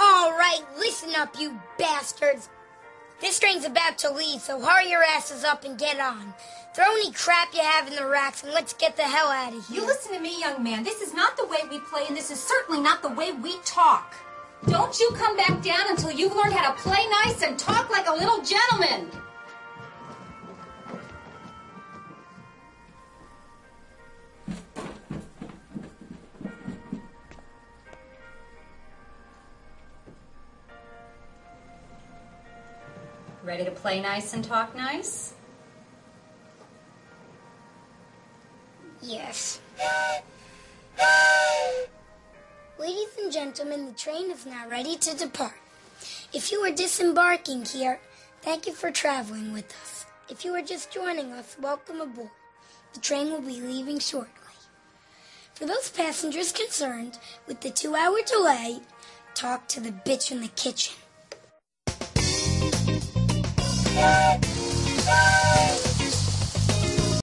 All right, listen up, you bastards. This train's about to leave, so hurry your asses up and get on. Throw any crap you have in the racks and let's get the hell out of here. You listen to me, young man. This is not the way we play, and this is certainly not the way we talk. Don't you come back down until you've learned how to play nice and talk like a little gentleman. Ready to play nice and talk nice? Yes. Ladies and gentlemen, the train is now ready to depart. If you are disembarking here, thank you for traveling with us. If you are just joining us, welcome aboard. The train will be leaving shortly. For those passengers concerned with the 2-hour delay, talk to the bitch in the kitchen.